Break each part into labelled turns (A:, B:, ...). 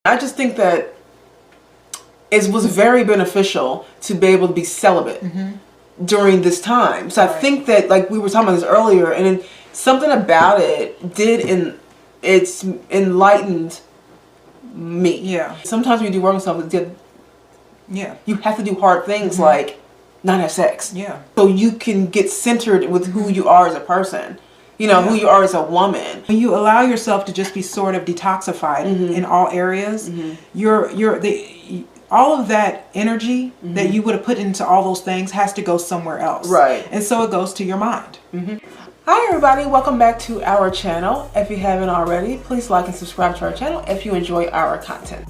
A: I just think that it was very beneficial to be able to be celibate during this time. So I think that, like we were talking about this earlier, and something about it it's enlightened me.
B: Yeah.
A: Sometimes when you do work with something, you have to do hard things like not have sex.
B: Yeah.
A: So you can get centered with who you are as a person. You know, who you are as a woman.
B: When you allow yourself to just be sort of detoxified in all areas, all of that energy that you would have put into all those things has to go somewhere else.
A: Right.
B: And so it goes to your mind.
A: Hi everybody, welcome back to our channel. If you haven't already, please like and subscribe to our channel if you enjoy our content.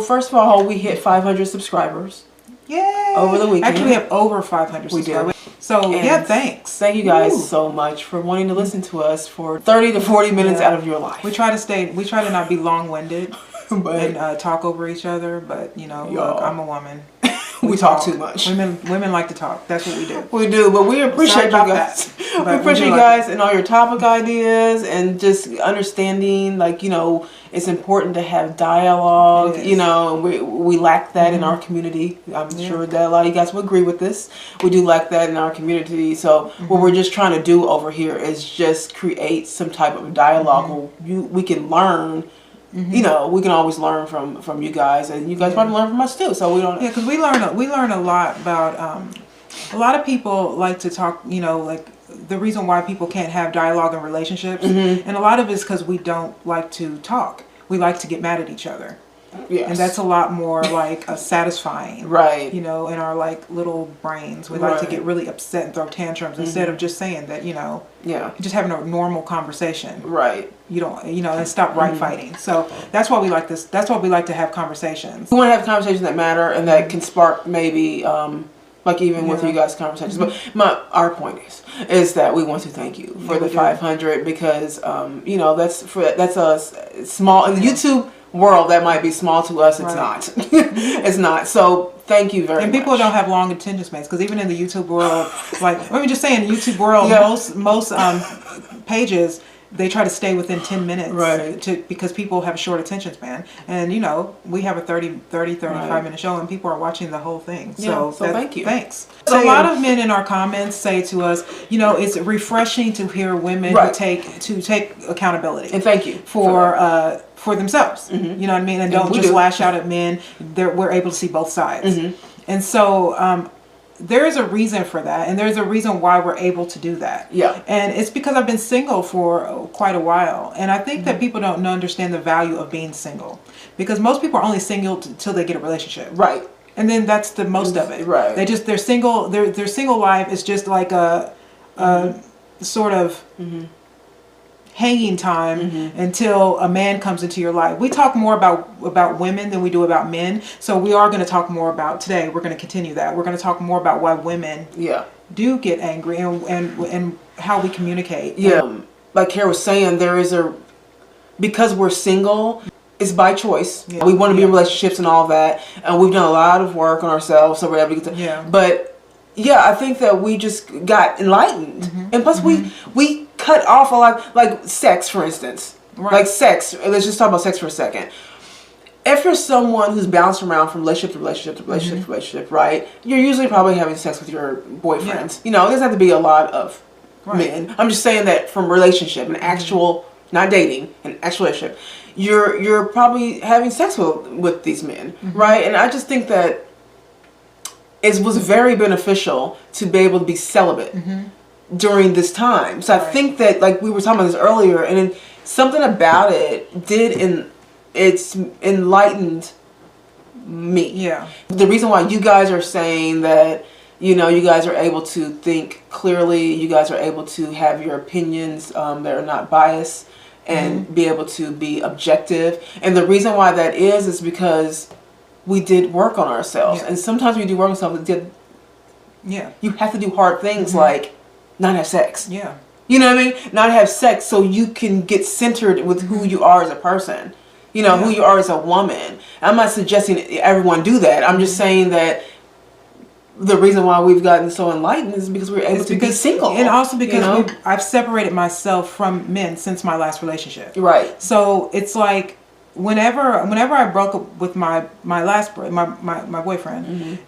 A: First of all, we hit 500 subscribers.
B: Yay!
A: Over the weekend.
B: Actually, we have over 500 subscribers. So,
A: and
B: thanks.
A: Thank you guys so much for wanting to listen to us for 30 to 40 minutes out of your life.
B: We try to not be long-winded and talk over each other, but you know, look, I'm a woman.
A: We talk too much.
B: Women like to talk. That's what we do.
A: We do, but we appreciate you guys. We appreciate you guys and all your topic ideas and just understanding, like, you know, it's important to have dialogue. You know, we lack that in our community. I'm sure that a lot of you guys will agree with this. We do lack that in our community. So what we're just trying to do over here is just create some type of dialogue where we can learn. You know, we can always learn from you guys, and you guys probably learn from us too. So we don't.
B: Yeah, because we learn a lot about. A lot of people like to talk. You know, like the reason why people can't have dialogue in relationships, and a lot of it is because we don't like to talk. We like to get mad at each other. Yes. And that's a lot more like satisfying, right? You know, in our like little brains, we like to get really upset and throw tantrums instead of just saying that, you know, just having a normal conversation, right? You don't, you know, and stop fighting. So that's why we like this. That's why we like to have conversations.
A: We want to have conversations that matter and that can spark maybe, like even with you guys' conversations. But our point is that we want to thank you for the 500 because, you know, that's a small in the YouTube world that might be small to us. It's not. It's not. So thank you very much.
B: And people don't have long attention spans because even in the YouTube world, like let me just say in the YouTube world, most pages they try to stay within 10 minutes because people have a short attention span. And you know, we have a 35 minute show and people are watching the whole thing. So
A: thank you.
B: Thanks. So a lot of men in our comments say to us, you know, it's refreshing to hear women who take accountability.
A: And thank you
B: for themselves. You know what I mean? And don't just lash out at men. We're able to see both sides. And so there is a reason for that, and there's a reason why we're able to do that. Yeah. And it's because I've been single for quite a while, and I think that people don't understand the value of being single, because most people are only single till they get a relationship. Right. And then that's the most of it. Right. They're single. Their single life is just like a sort of hanging time until a man comes into your life. We talk more about women than we do about men. So we are going to talk more about today. We're going to continue that. We're going to talk more about why women do get angry and how we communicate.
A: Yeah. Like Kara was saying, because we're single, it's by choice. We want to be in relationships and all that. And we've done a lot of work on ourselves. So we're able to get to, but I think that we just got enlightened. And plus we cut off a lot, like sex, for instance. Like sex. Let's just talk about sex for a second. If you're someone who's bounced around from relationship to relationship to relationship to relationship, right? You're usually probably having sex with your boyfriends. You know, it doesn't have to be a lot of men. I'm just saying that from relationship, an actual, not dating, an actual relationship, you're probably having sex with these men, right? And I just think that it was very beneficial to be able to be celibate during this time. So I think that, like we were talking about this earlier, and something about it it's enlightened me. Yeah. The reason why you guys are saying that, you know, you guys are able to think clearly, you guys are able to have your opinions that are not biased and be able to be objective. And the reason why that is because we did work on ourselves. And sometimes when you do work on something, you have to do hard things like not have sex. Yeah. You know what I mean? Not have sex so you can get centered with who you are as a person. You know, who you are as a woman. I'm not suggesting everyone do that. I'm just saying that the reason why we've gotten so enlightened is because we're able to be single.
B: And also because I've separated myself from men since my last relationship.
A: Right.
B: So it's like whenever I broke up with my boyfriend,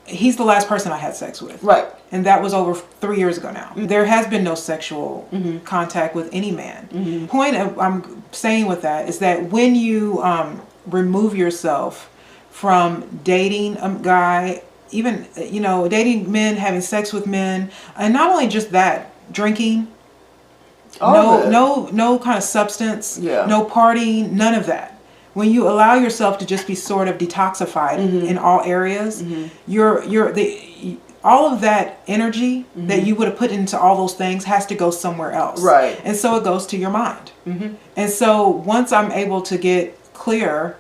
B: he's the last person I had sex with.
A: Right.
B: And that was over 3 years ago now. There has been no sexual contact with any man. Point I'm saying with that is that when you remove yourself from dating a guy, even dating men, having sex with men, and not only just that, drinking, no kind of substance, no partying, none of that. When you allow yourself to just be sort of detoxified in all areas, all of that energy that you would have put into all those things has to go somewhere else.
A: Right.
B: And so it goes to your mind. And so once I'm able to get clear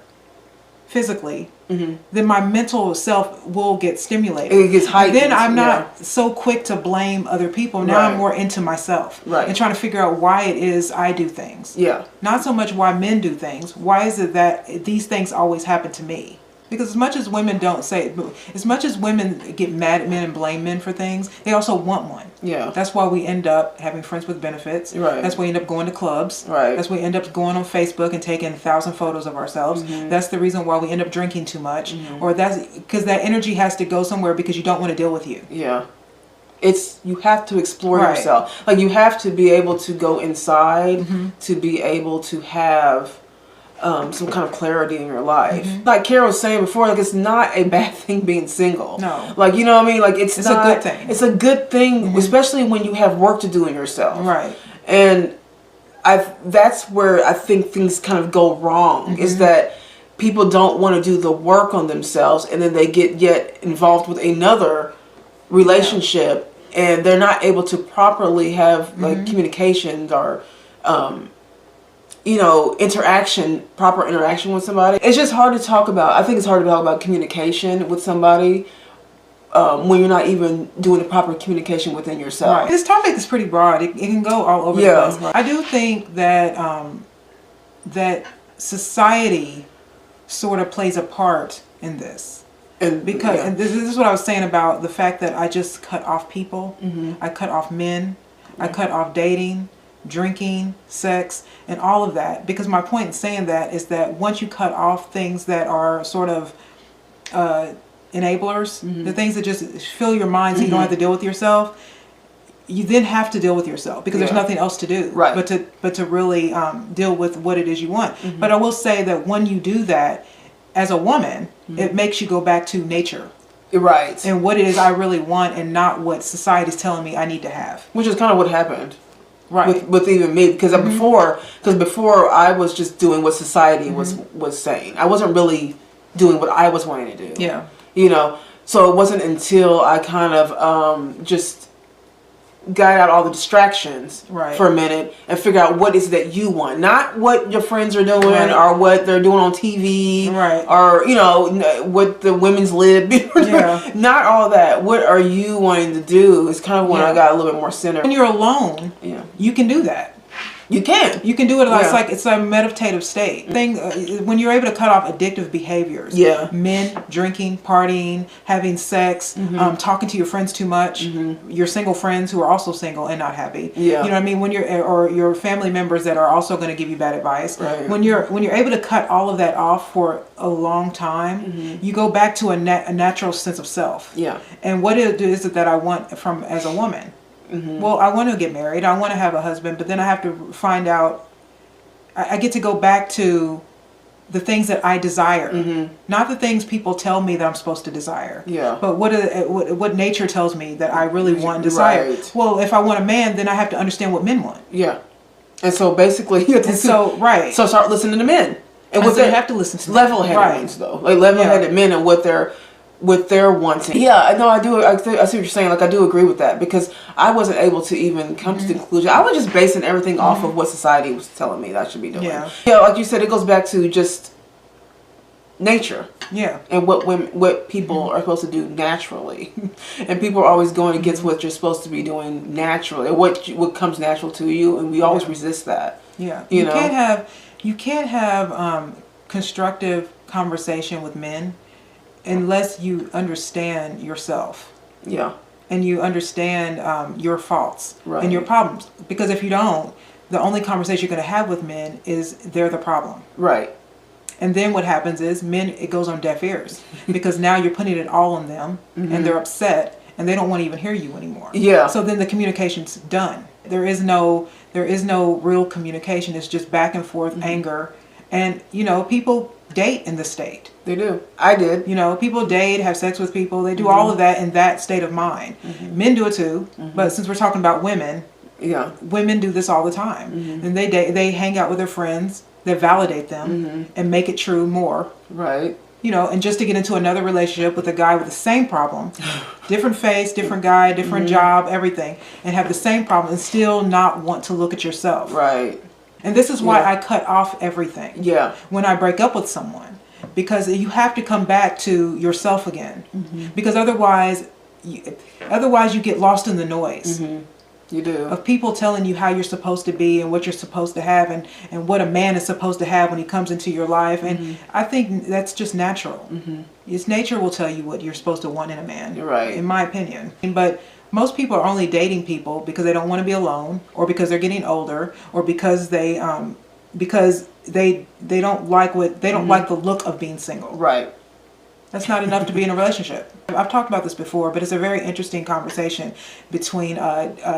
B: physically, then my mental self will get stimulated.
A: It gets heightened.
B: Then I'm not so quick to blame other people. Now I'm more into myself.
A: Right.
B: And trying to figure out why it is I do things.
A: Yeah.
B: Not so much why men do things. Why is it that these things always happen to me? Because as much as women get mad at men and blame men for things, they also want one.
A: Yeah.
B: That's why we end up having friends with benefits.
A: Right.
B: That's why we end up going to clubs.
A: Right.
B: That's why we end up going on Facebook and taking 1,000 photos of ourselves. That's the reason why we end up drinking too much. Or that's because that energy has to go somewhere because you don't want to deal with you.
A: Yeah. You have to explore yourself. Like you have to be able to go inside to be able to have some kind of clarity in your life. Like Kara was saying before, like it's not a bad thing being single.
B: No.
A: Like, you know what I mean? Like it's
B: a good thing.
A: It's a good thing, especially when you have work to do in yourself.
B: Right.
A: And that's where I think things kind of go wrong, is that people don't want to do the work on themselves, and then they get involved with another relationship and they're not able to properly have like communications or proper interaction with somebody. It's just hard to talk about. I think it's hard to talk about communication with somebody when you're not even doing the proper communication within yourself.
B: Right. This topic is pretty broad. It can go all over the place. Right. I do think that that society sort of plays a part in this. And this is what I was saying about the fact that I just cut off people. I cut off men. I cut off dating, drinking, sex, and all of that. Because my point in saying that is that once you cut off things that are sort of enablers, the things that just fill your mind so you don't have to deal with yourself, you then have to deal with yourself because there's nothing else to do but to really deal with what it is you want. But I will say that when you do that as a woman, it makes you go back to nature.
A: Right.
B: And what it is I really want and not what society's telling me I need to have.
A: Which is kind of what happened.
B: Right.
A: With even me, because before I was just doing what society was saying. I wasn't really doing what I was wanting to do.
B: Yeah.
A: So it wasn't until I kind of just got out all the distractions for a minute and figure out what is that you want, not what your friends are doing or what they're doing on TV, or what the women's lib, not all that. What are you wanting to do is kind of when I got a little bit more centered.
B: When you're alone, you can do that. You can do it. It's a meditative state. When you're able to cut off addictive behaviors, men drinking, partying, having sex, talking to your friends too much, your single friends who are also single and not happy. You know what I mean? When or your family members that are also going to give you bad advice.
A: Right.
B: When you're able to cut all of that off for a long time, you go back to a natural sense of self. Yeah. And what it is that I want from as a woman. Well, I want to get married. I want to have a husband, but then I have to find out. I get to go back to the things that I desire, not the things people tell me that I'm supposed to desire. Yeah. But what nature tells me that I really want and desire. Right. Well, if I want a man, then I have to understand what men want. Yeah.
A: And so basically, you have to So start listening to men, and what they
B: have to listen to
A: level-headed ones though, like level-headed men and what they're wanting. Yeah, no, I do. I see what you're saying. Like, I do agree with that because I wasn't able to even come to the conclusion. I was just basing everything off of what society was telling me that I should be doing. Yeah, like you said, it goes back to just nature. Yeah, and what people are supposed to do naturally, and people are always going against what you're supposed to be doing naturally, or what comes natural to you, and we always resist that. Yeah, you know?
B: You can't have constructive conversation with men unless you understand yourself.
A: Yeah.
B: And you understand your faults and your
A: Right.
B: problems. Because if you don't, the only conversation you're going to have with men is they're the problem.
A: Right.
B: And then what happens is men, it goes on deaf ears because now you're putting it all on them and they're upset and they don't want to even hear you anymore.
A: Yeah.
B: So then the communication's done. There is no real communication. It's just back and forth anger. And, you know, people date in the state.
A: They do. I did.
B: You know, people date, have sex with people. They do all of that in that state of mind. Men do it too. But since we're talking about women,
A: Yeah.
B: women do this all the time. And they hang out with their friends, they validate them and make it true more.
A: Right.
B: You know, and just to get into another relationship with a guy with the same problem, different face, different guy, different job, everything, and have the same problem and still not want to look at yourself.
A: Right.
B: And this is why I cut off everything.
A: Yeah.
B: When I break up with someone. Because you have to come back to yourself again. Because otherwise you get lost in the noise.
A: You do.
B: Of people telling you how you're supposed to be and what you're supposed to have and what a man is supposed to have when he comes into your life. And I think that's just natural. It's nature will tell you what you're supposed to want in a man.
A: You're right.
B: In my opinion. But most people are only dating people because they don't want to be alone, or because they're getting older, or because they don't like like the look of being single.
A: Right.
B: That's not enough to be in a relationship. I've talked about this before, but it's a very interesting conversation between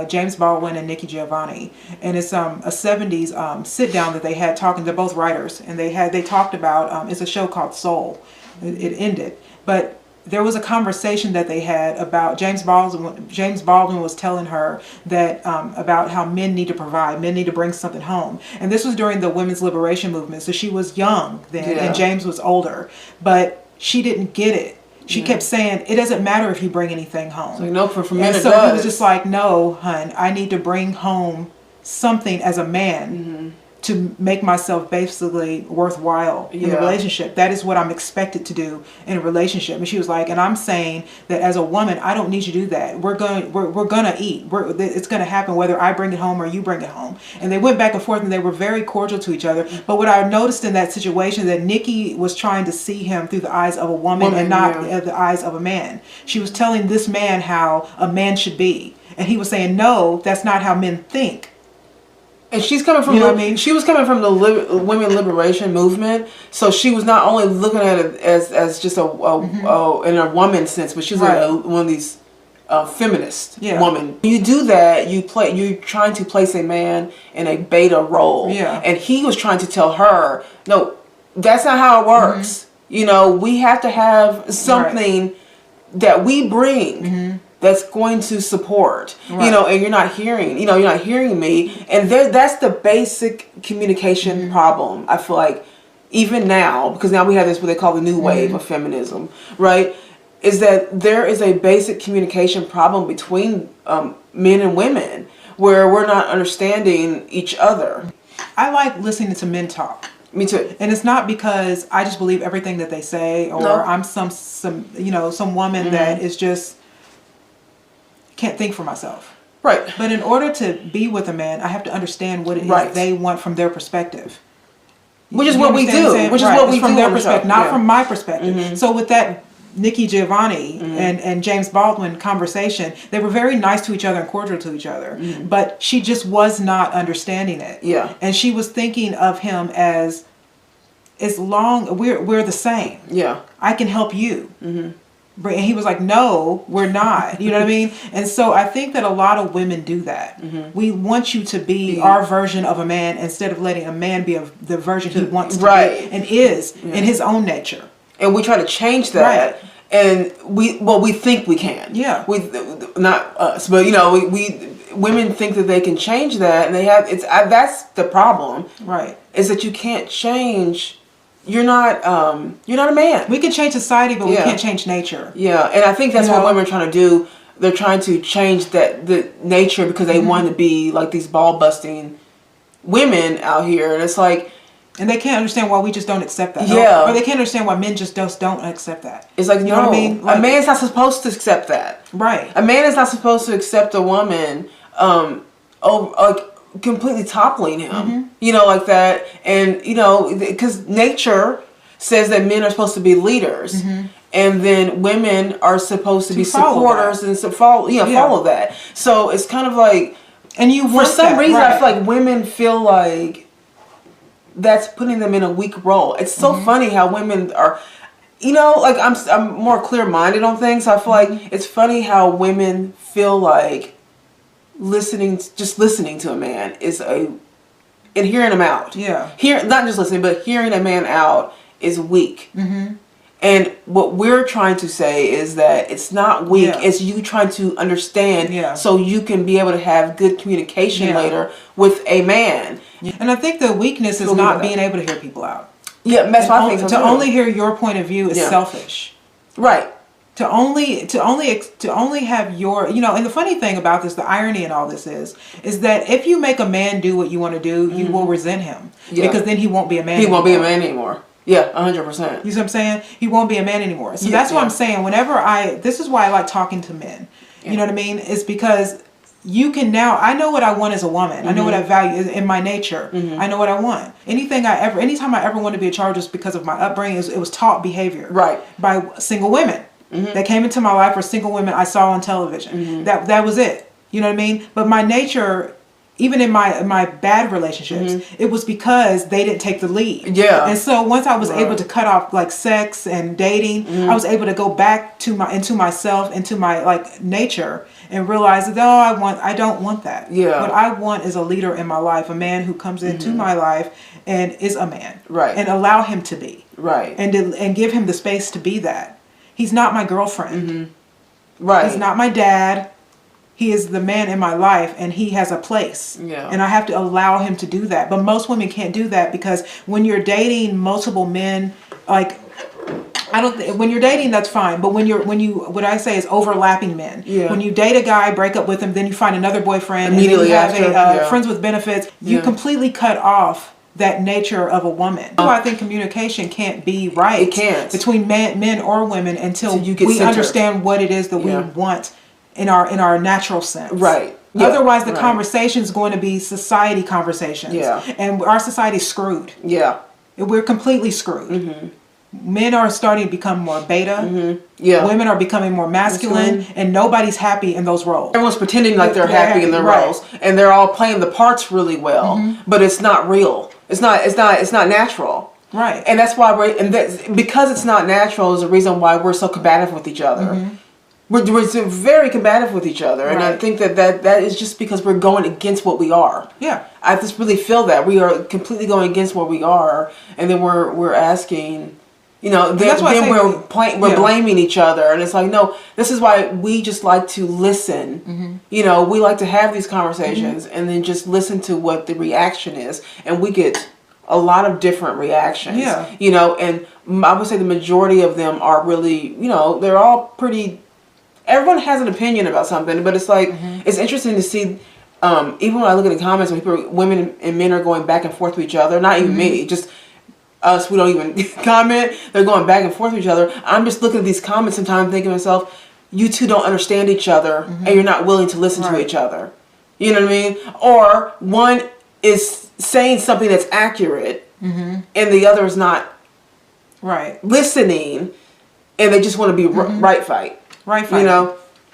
B: James Baldwin and Nikki Giovanni, and it's a '70s sit down that they had talking. They're both writers, and they talked about it's a show called Soul. It ended, but there was a conversation that they had about James Baldwin was telling her that about how men need to provide, men need to bring something home, and this was during the women's liberation movement. So she was young then, and James was older, but she didn't get it. She kept saying, it doesn't matter if you bring anything home.
A: So, no, for men it
B: so
A: does.
B: he was just like, no, hun, I need to bring home something as a man to make myself basically worthwhile in the relationship. That is what I'm expected to do in a relationship. And she was like, and I'm saying that as a woman, I don't need you to do that. We're gonna eat. It's gonna happen whether I bring it home or you bring it home. And they went back and forth, and they were very cordial to each other. But what I noticed in that situation, that Nikki was trying to see him through the eyes of a woman and not the eyes of a man. She was telling this man how a man should be, and he was saying, no, that's not how men think.
A: And she's coming from,
B: you know what I mean?
A: She was coming from the women liberation movement, so she was not only looking at it as just a in a woman sense, but she's like one of these feminist woman. You do that, you're trying to place a man in a beta role, and he was trying to tell her, no, that's not how it works. You know, we have to have something that we bring. That's going to support, you know, and you're not hearing me. And that's the basic communication problem. I feel like even now, because now we have this, what they call the new wave of feminism, right? Is that there is a basic communication problem between men and women where we're not understanding each other.
B: I like listening to men talk.
A: Me too.
B: And it's not because I just believe everything that they say, or I'm some woman that is just can't think for myself.
A: Right.
B: But in order to be with a man, I have to understand what it is they want from their perspective.
A: Which is what we do. Which is what we do
B: from their perspective, not from my perspective. So with that Nikki Giovanni and James Baldwin conversation, they were very nice to each other and cordial to each other. But she just was not understanding it.
A: Yeah.
B: And she was thinking of him as long we're the same.
A: Yeah.
B: I can help you. And he was like, no, we're not. You know what I mean? And so I think that a lot of women do that. We want you to be our version of a man instead of letting a man be the version he wants to be and is in his own nature. And
A: we try to change that. And we think we can.
B: Yeah.
A: Not us, but you know, women think that they can change that, and that's the problem.
B: Right.
A: Is that you can't change. You're not a man.
B: We can change society, but we can't change nature.
A: Yeah, and I think that's what women are trying to do. They're trying to change the nature because they want to be like these ball busting women out here, and it's like,
B: and they can't understand why we just don't accept that.
A: Yeah,
B: or they can't understand why men just don't accept that.
A: It's like,
B: you know what I mean? Like,
A: a man's not supposed to accept that.
B: Right.
A: A man is not supposed to accept a woman, completely toppling him, you know, like that. And, you know, because nature says that men are supposed to be leaders. and then women are supposed to be supporters and
B: follow
A: follow that. So it's kind of like,
B: and you
A: for some reason I feel like women feel like that's putting them in a weak role. It's so funny how women are, like I'm more clear-minded on things. So I feel like it's funny how women feel like just listening to a man and hearing him out.
B: Yeah.
A: Not just listening, but hearing a man out is weak. And what we're trying to say is that it's not weak. Yeah. It's you trying to understand so you can be able to have good communication later with a man.
B: Yeah. And I think the weakness is not being able to hear people out.
A: Yeah, that's my thing.
B: To only hear your point of view is selfish.
A: Right.
B: To only have your, and the funny thing about this, the irony in all this is that if you make a man do what you want to do, you will resent him because then he won't be a man.
A: He won't be a man anymore. Yeah, 100%.
B: You see what I'm saying? He won't be a man anymore. So that's what I'm saying. This is why I like talking to men. You know what I mean? It's because I know what I want as a woman. I know what I value in my nature. I know what I want. Anytime I ever wanted to be a child just because of my upbringing, it was taught behavior. Right. By single women that came into my life, or single women I saw on television. That was it. You know what I mean? But my nature, even in my bad relationships, it was because they didn't take the lead. Yeah. And so once I was able to cut off like sex and dating, I was able to go back into myself, into my like nature, and realize that I don't want that. Yeah. What I want is a leader in my life, a man who comes into my life and is a man. Right. And allow him to be. Right. And give him the space to be that. He's not my girlfriend. Right. He's not my dad. He is the man in my life, and he has a place. Yeah. And I have to allow him to do that. But most women can't do that, because when you're dating multiple men, like, when you're dating, that's fine. But what I say is overlapping men. Yeah. When you date a guy, break up with him, then you find another boyfriend, immediately and then you have friends with benefits, you completely cut off that nature of a woman. So I think communication can't be right. It can't. Between men or women until we understand what it is that we want in our natural sense. Right. Yeah. Otherwise, the conversation is going to be society conversations. Yeah. And our society's screwed. Yeah. We're completely screwed. Men are starting to become more beta. Yeah. Women are becoming more masculine, and nobody's happy in those roles. Everyone's pretending like they're happy in their roles, and they're all playing the parts really well, but it's not real. It's not natural. Right. And that's why because it's not natural is the reason why we're so combative with each other. We're very combative with each other, and I think that is just because we're going against what we are. Yeah, I just really feel that we are completely going against what we are, and then we're asking, then we're blaming each other, and it's like, no, this is why we just like to listen. We like to have these conversations, and then just listen to what the reaction is, and we get a lot of different reactions. Yeah, and I would say the majority of them are really, they're all pretty. Everyone has an opinion about something, but it's like, it's interesting to see, even when I look at the comments, when women and men are going back and forth with each other, not even me, just us, we don't even comment, they're going back and forth with each other. I'm just looking at these comments sometimes thinking to myself, you two don't understand each other, and you're not willing to listen to each other. You know what I mean? Or one is saying something that's accurate, and the other is not listening, and they just want to be right fight. Right fight.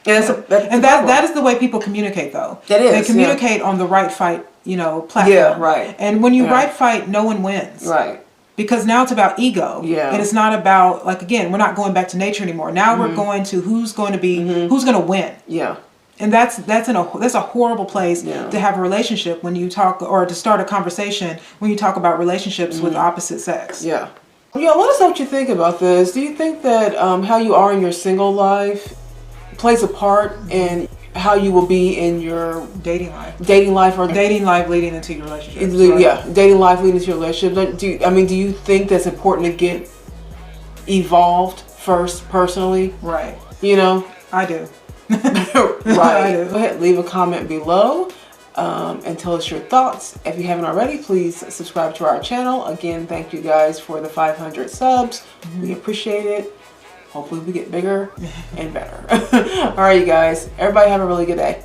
B: And that is the way people communicate, though. That is. They communicate on the right fight, platform. Yeah, right. And when you right fight, no one wins. Right. Because now it's about ego. Yeah. And it's not about, like, again, we're not going back to nature anymore. Now we're going to who's going to win. Yeah. And that's a horrible place to have a relationship when you talk, or to start a conversation when you talk about relationships with opposite sex. Yeah. Yeah, let us know what you think about this. Do you think that how you are in your single life plays a part in how you will be in your dating life? Dating life leading into your relationship. Yeah, dating life leading into your relationship. Do you think that's important to get evolved first, personally? Right. I do. Right. I do. Go ahead, leave a comment below. And tell us your thoughts. If you haven't already, please subscribe to our channel. Again, thank you guys for the 500 subs. We appreciate it. Hopefully we get bigger and better. All right, you guys. Everybody have a really good day.